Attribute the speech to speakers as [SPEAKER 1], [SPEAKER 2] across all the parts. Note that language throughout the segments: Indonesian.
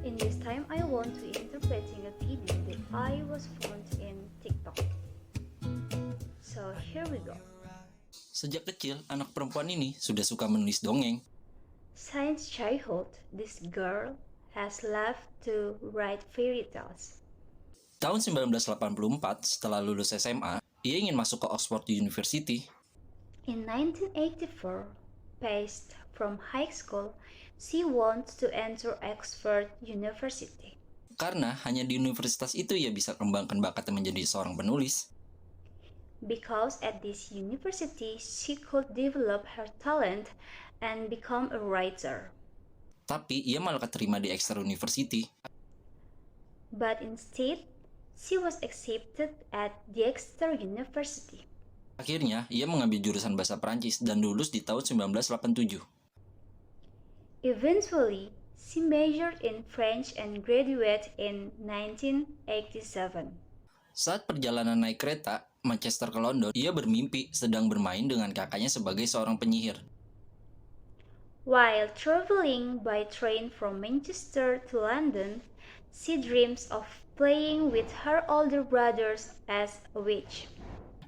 [SPEAKER 1] In this time, I want to interpreting a video that I was found in TikTok. So here we go.
[SPEAKER 2] Sejak kecil, anak perempuan ini sudah suka menulis dongeng.
[SPEAKER 1] Since childhood, this girl has loved to write fairy tales.
[SPEAKER 2] Tahun 1984, setelah lulus SMA, ia ingin masuk ke Oxford University.
[SPEAKER 1] In 1984, passed from high school, she wants to enter Oxford University.
[SPEAKER 2] Karena hanya di universitas itu ia bisa kembangkan bakatnya menjadi seorang penulis.
[SPEAKER 1] Because at this university, she could develop her talent and become a writer.
[SPEAKER 2] Tapi ia malah keterima di Exeter University.
[SPEAKER 1] But instead, she was accepted at the Exeter University.
[SPEAKER 2] Akhirnya, ia mengambil jurusan bahasa Prancis dan lulus di tahun 1987.
[SPEAKER 1] Eventually, she majored in French and graduated in 1987.
[SPEAKER 2] Saat perjalanan naik kereta Manchester ke London, ia bermimpi sedang bermain dengan kakaknya sebagai seorang penyihir.
[SPEAKER 1] While traveling by train from Manchester to London, she dreams of playing with her older brothers as a witch.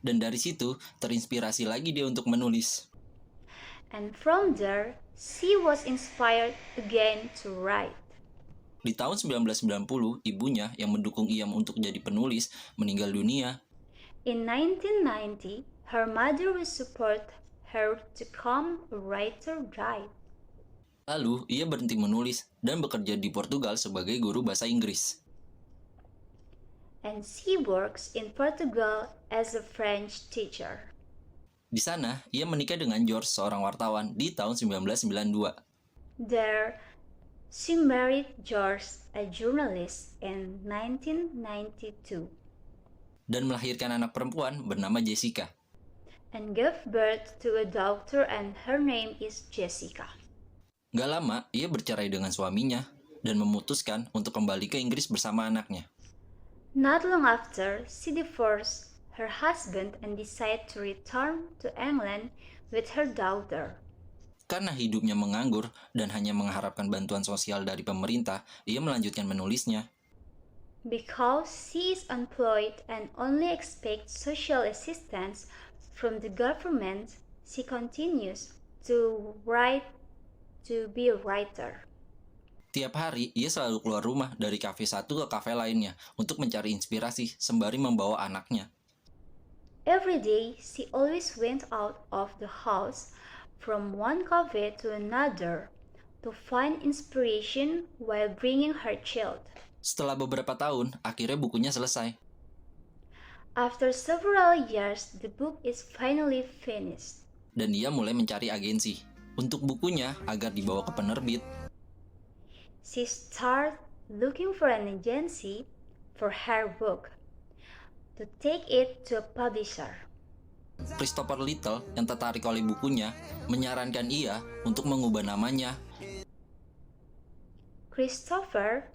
[SPEAKER 2] Dan dari situ, terinspirasi lagi dia untuk menulis.
[SPEAKER 1] And from there, she was inspired again to write.
[SPEAKER 2] Di tahun 1990, ibunya yang mendukung ia untuk jadi penulis meninggal dunia.
[SPEAKER 1] In 1990, her mother will support her to become a writer died.
[SPEAKER 2] Lalu, ia berhenti menulis dan bekerja di Portugal sebagai guru bahasa Inggris.
[SPEAKER 1] And she works in Portugal as a French teacher.
[SPEAKER 2] Di sana, ia menikah dengan George, seorang wartawan, di tahun 1992.
[SPEAKER 1] There, she married George, a journalist, in 1992.
[SPEAKER 2] Dan melahirkan anak perempuan bernama Jessica.
[SPEAKER 1] And gave birth to a daughter and her name is Jessica.
[SPEAKER 2] Gak lama, ia bercerai dengan suaminya dan memutuskan untuk kembali ke Inggris bersama anaknya.
[SPEAKER 1] Not long after, she divorced her husband and decided to return to England with her daughter.
[SPEAKER 2] Karena hidupnya menganggur dan hanya mengharapkan bantuan sosial dari pemerintah, ia melanjutkan menulisnya.
[SPEAKER 1] Because she is unemployed and only expects social assistance from the government, she continues to write to be a writer.
[SPEAKER 2] Tiap hari, ia selalu keluar rumah dari kafe satu ke kafe lainnya untuk mencari inspirasi sembari membawa anaknya.
[SPEAKER 1] Every day, she always went out of the house from one cafe to another to find inspiration while bringing her child.
[SPEAKER 2] Setelah beberapa tahun, akhirnya bukunya selesai.
[SPEAKER 1] After several years, the book is finally finished.
[SPEAKER 2] Dan dia mulai mencari agensi untuk bukunya agar dibawa ke penerbit.
[SPEAKER 1] She started looking for an agency for her book to take it to a publisher.
[SPEAKER 2] Christopher Little yang tertarik oleh bukunya menyarankan ia untuk mengubah namanya.
[SPEAKER 1] Christopher,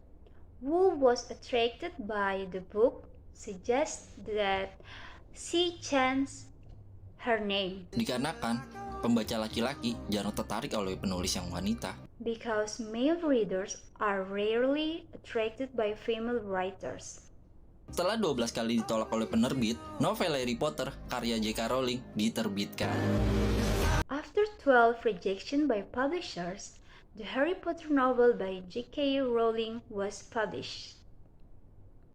[SPEAKER 1] who was attracted by the book, suggests that she change her name.
[SPEAKER 2] Dikarenakan pembaca laki-laki jarang tertarik oleh penulis yang wanita.
[SPEAKER 1] Because male readers are rarely attracted by female writers.
[SPEAKER 2] Setelah 12 kali ditolak oleh penerbit, novel Harry Potter karya J.K. Rowling diterbitkan.
[SPEAKER 1] After 12 rejection by publishers, the Harry Potter novel by J.K. Rowling was published.